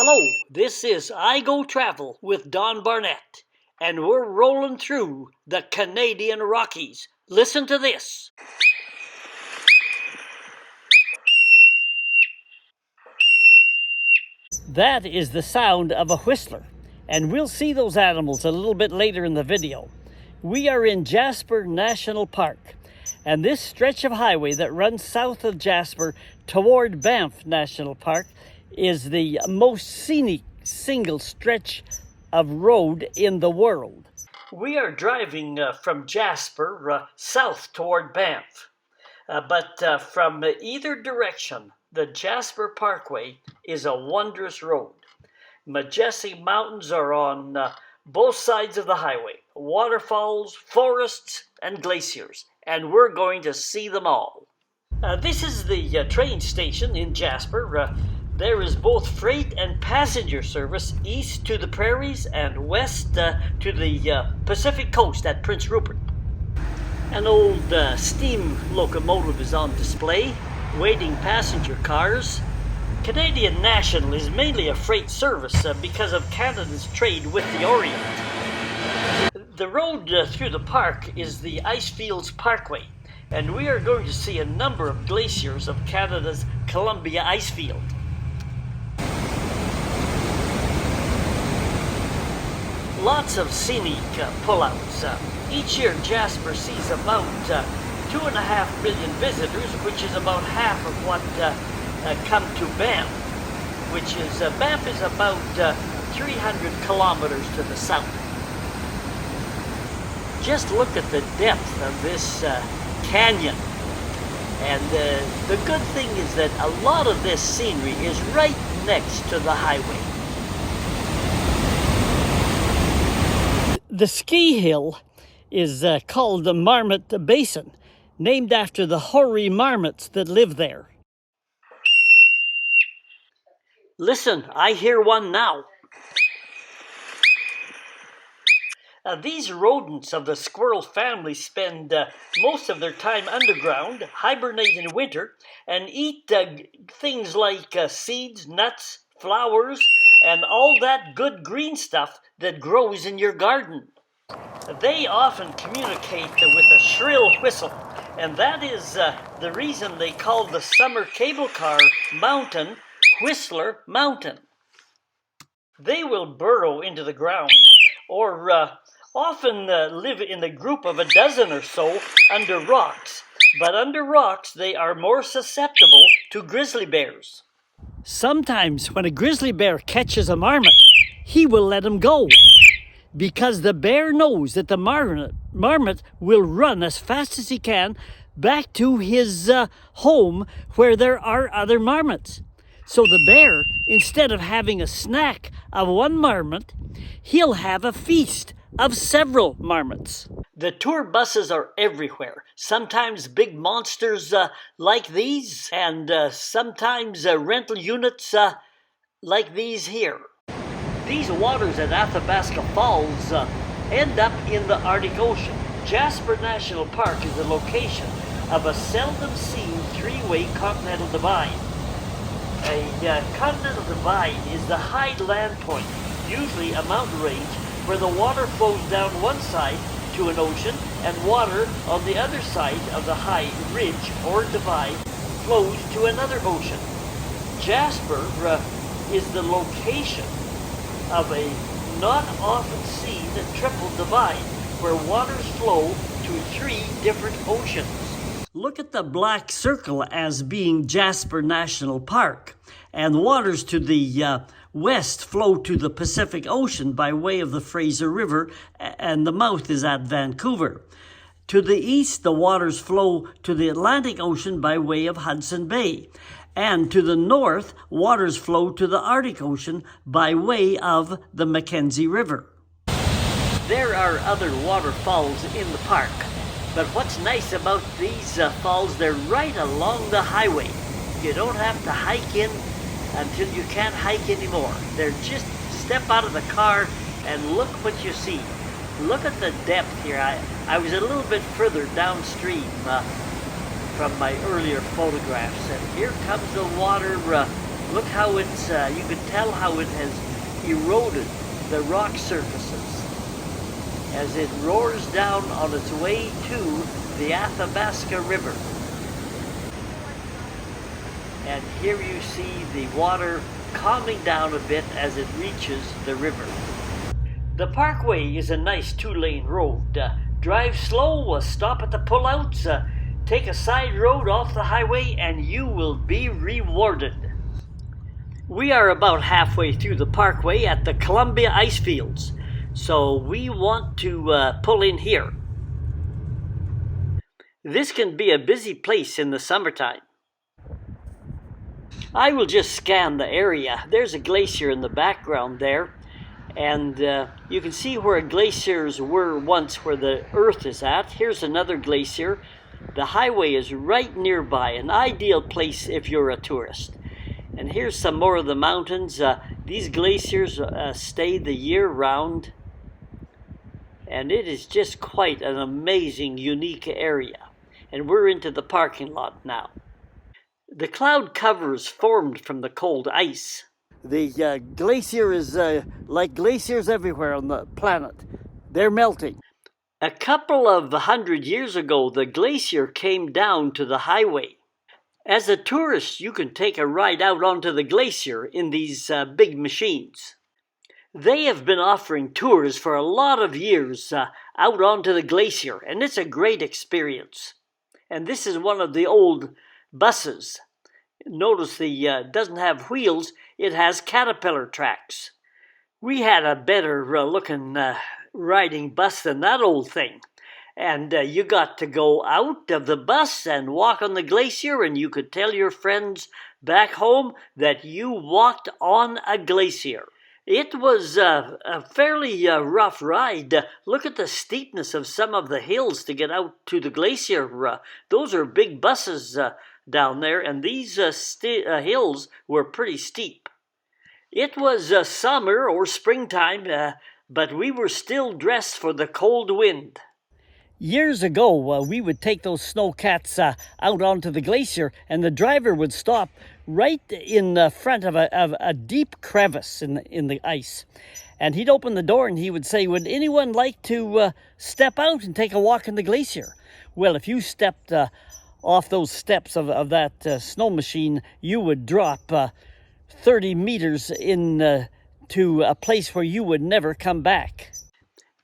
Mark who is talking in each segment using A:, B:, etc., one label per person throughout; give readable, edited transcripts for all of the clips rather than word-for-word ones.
A: Hello, this is I Go Travel with Don Barnett, and we're rolling through the Canadian Rockies. Listen to this. That is the sound of a whistler, and we'll see those animals a little bit later in the video. We are in Jasper National Park, and this stretch of highway that runs south of Jasper toward Banff National Park is the most scenic single stretch of road in the world. We are driving from Jasper south toward Banff, but from either direction, the Jasper Parkway is a wondrous road. Majestic mountains are on both sides of the highway, waterfalls, forests, and glaciers, and we're going to see them all. This is the train station in Jasper. There is both freight and passenger service east to the prairies and west to the Pacific coast at Prince Rupert. An old steam locomotive is on display, waiting passenger cars. Canadian National is mainly a freight service because of Canada's trade with the Orient. The road through the park is the Icefields Parkway, and we are going to see a number of glaciers of Canada's Columbia Icefield. Lots of scenic pullouts. Each year Jasper sees about 2.5 million visitors, which is about half of what come to Banff, which is, Banff is about 300 kilometers to the south. Just look at the depth of this canyon. And the good thing is that a lot of this scenery is right next to the highway. The ski hill is called the Marmot Basin, named after the hoary marmots that live there. Listen, I hear one now. These rodents of the squirrel family spend most of their time underground, hibernate in winter, and eat things like seeds, nuts, flowers, and all that good green stuff that grows in your garden. They often communicate with a shrill whistle, and that is the reason they call the summer cable car mountain Whistler Mountain. They will burrow into the ground, or often live in a group of a dozen or so under rocks, but under rocks they are more susceptible to grizzly bears. Sometimes when a grizzly bear catches a marmot, he will let him go, because the bear knows that the marmot will run as fast as he can back to his home where there are other marmots. So the bear, instead of having a snack of one marmot, he'll have a feast of several marmots. The tour buses are everywhere, sometimes big monsters like these, and sometimes rental units like these here. These waters at Athabasca Falls end up in the Arctic Ocean. Jasper National Park is the location of a seldom-seen three-way continental divide. A continental divide is the high land point, usually a mountain range, where the water flows down one side to an ocean and water on the other side of the high ridge or divide flows to another ocean. Jasper is the location of a not often seen triple divide where waters flow to 3 different oceans. Look at the black circle as being Jasper National Park, and waters to the west flow to the Pacific Ocean by way of the Fraser River, and the mouth is at Vancouver. To the east, the waters flow to the Atlantic Ocean by way of Hudson Bay, and to the north, waters flow to the Arctic Ocean by way of the Mackenzie River. There are other waterfalls in the park, but what's nice about these falls, they're right along the highway. You don't have to hike in until you can't hike anymore. They're just step out of the car and look what you see. Look at the depth here. I was a little bit further downstream from my earlier photographs, and here comes the water Look how it's, you can tell how it has eroded the rock surfaces as it roars down on its way to the Athabasca River. And here you see the water calming down a bit as it reaches the river. The parkway is a nice two-lane road. Drive slow, stop at the pullouts, take a side road off the highway, and you will be rewarded. We are about halfway through the parkway at the Columbia Icefields, so we want to pull in here. This can be a busy place in the summertime. I will just scan the area. There's a glacier in the background there, and you can see where glaciers were once, where the earth is at. Here's another glacier. The highway is right nearby, an ideal place if you're a tourist. And here's some more of the mountains. These glaciers stay the year round, and it is just quite an amazing, unique area. And we're into the parking lot now. The cloud covers formed from the cold ice. The glacier is like glaciers everywhere on the planet. They're melting. A couple of 100 years ago, the glacier came down to the highway. As a tourist, you can take a ride out onto the glacier in these big machines. They have been offering tours for a lot of years out onto the glacier, and it's a great experience. And this is one of the old buses. Notice the doesn't have wheels, it has caterpillar tracks. We had a better looking riding bus than that old thing. And you got to go out of the bus and walk on the glacier, and you could tell your friends back home that you walked on a glacier. It was a fairly rough ride. Look at the steepness of some of the hills to get out to the glacier. Those are big buses down there, and these hills were pretty steep. It was summer or springtime, but we were still dressed for the cold wind. Years ago, we would take those snowcats out onto the glacier, and the driver would stop right in front of a deep crevice in the ice. And he'd open the door and he would say, "Would anyone like to step out and take a walk in the glacier?" Well, if you stepped off those steps of that snow machine, you would drop 30 meters to a place where you would never come back.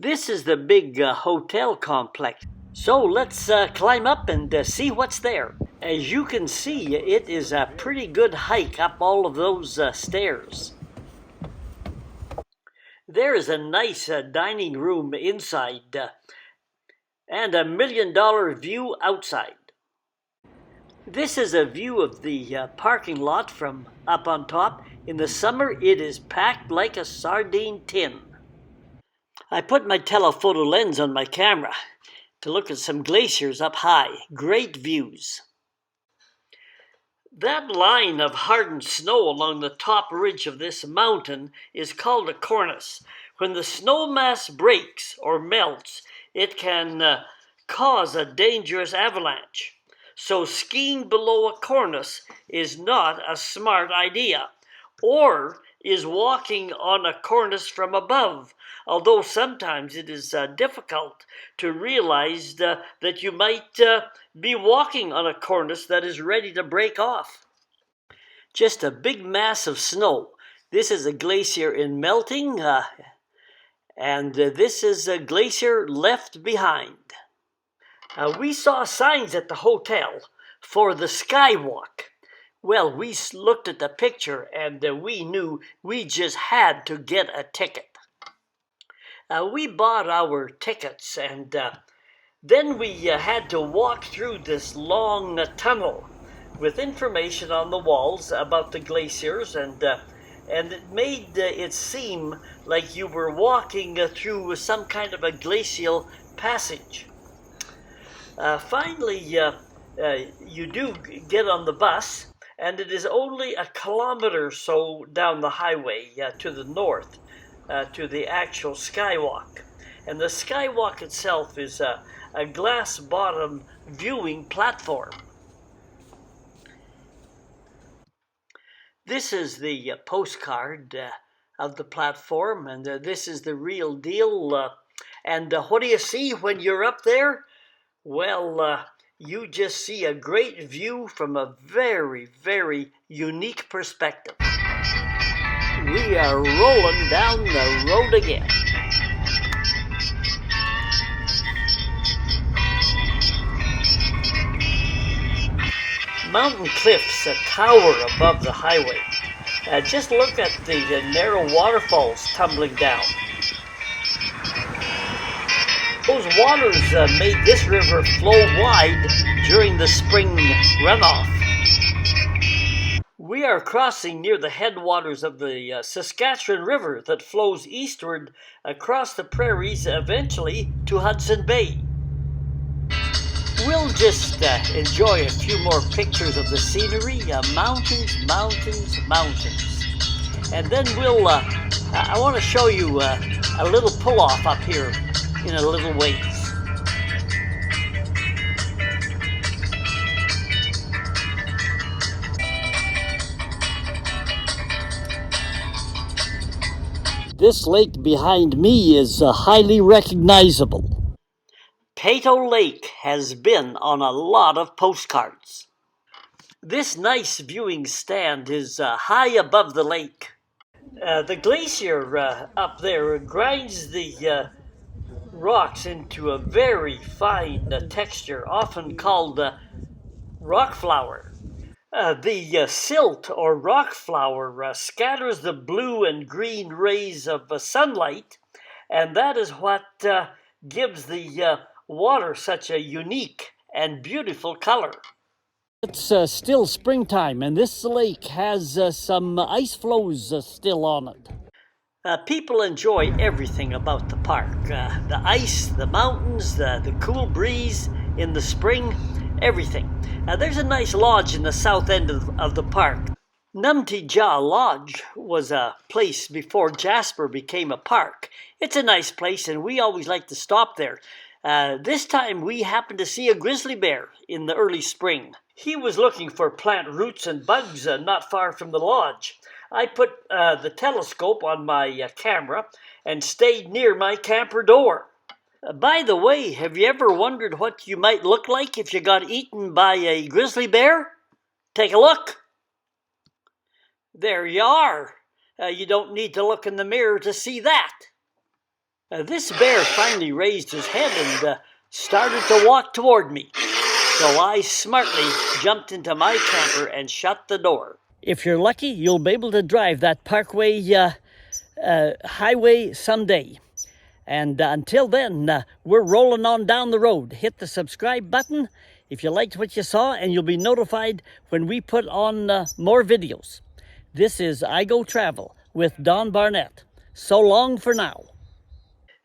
A: This is the big hotel complex. So let's climb up and see what's there. As you can see, it is a pretty good hike up all of those stairs. There is a nice dining room inside and $1 million view outside. This is a view of the parking lot from up on top. In the summer, it is packed like a sardine tin. I put my telephoto lens on my camera to look at some glaciers up high. Great views. That line of hardened snow along the top ridge of this mountain is called a cornice. When the snow mass breaks or melts, it can cause a dangerous avalanche. So skiing below a cornice is not a smart idea, or is walking on a cornice from above, although sometimes it is difficult to realize that you might be walking on a cornice that is ready to break off. Just a big mass of snow. This is a glacier in melting, and this is a glacier left behind. We saw signs at the hotel for the skywalk. Well, we looked at the picture and we knew we just had to get a ticket. We bought our tickets, and then we had to walk through this long tunnel with information on the walls about the glaciers, and it made it seem like you were walking through some kind of a glacial passage. Finally, you do get on the bus, and it is only a kilometer or so down the highway to the north to the actual skywalk. And the skywalk itself is a glass bottom viewing platform. This is the postcard of the platform, and this is the real deal. And what do you see when you're up there? Well, you just see a great view from a very, very unique perspective. We are rolling down the road again. Mountain cliffs tower above the highway. Just look at the narrow waterfalls tumbling down. Those waters made this river flow wide during the spring runoff. We are crossing near the headwaters of the Saskatchewan River that flows eastward across the prairies, eventually to Hudson Bay. We'll just enjoy a few more pictures of the scenery, mountains, mountains, mountains. And then I want to show you a little pull-off up here in a little ways. This lake behind me is highly recognizable. Peyto Lake has been on a lot of postcards. This nice viewing stand is high above the lake. The glacier up there grinds the rocks into a very fine texture, often called rock flour. The silt or rock flour scatters the blue and green rays of sunlight, and that is what gives the water such a unique and beautiful color. It's still springtime, and this lake has some ice floes still on it. People enjoy everything about the park. The ice, the mountains, the cool breeze in the spring, everything. There's a nice lodge in the south end of the park. Numtijah Lodge was a place before Jasper became a park. It's a nice place, and we always like to stop there. This time we happened to see a grizzly bear in the early spring. He was looking for plant roots and bugs not far from the lodge. I put the telescope on my camera and stayed near my camper door. By the way, have you ever wondered what you might look like if you got eaten by a grizzly bear? Take a look. There you are. You don't need to look in the mirror to see that. This bear finally raised his head and started to walk toward me. So I smartly jumped into my camper and shut the door. If you're lucky, you'll be able to drive that Parkway highway someday. And until then, we're rolling on down the road. Hit the subscribe button if you liked what you saw, and you'll be notified when we put on more videos. This is I Go Travel with Don Barnett. So long for now.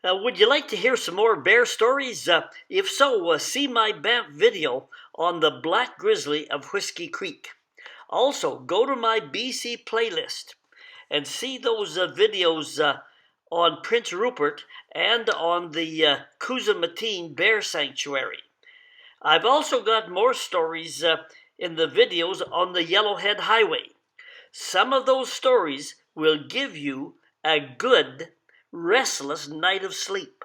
A: Would you like to hear some more bear stories? If so, see my Banff video on the Black Grizzly of Whiskey Creek. Also, go to my BC playlist and see those videos on Prince Rupert and on the Kuzamatine Bear Sanctuary. I've also got more stories in the videos on the Yellowhead Highway. Some of those stories will give you a good, restless night of sleep.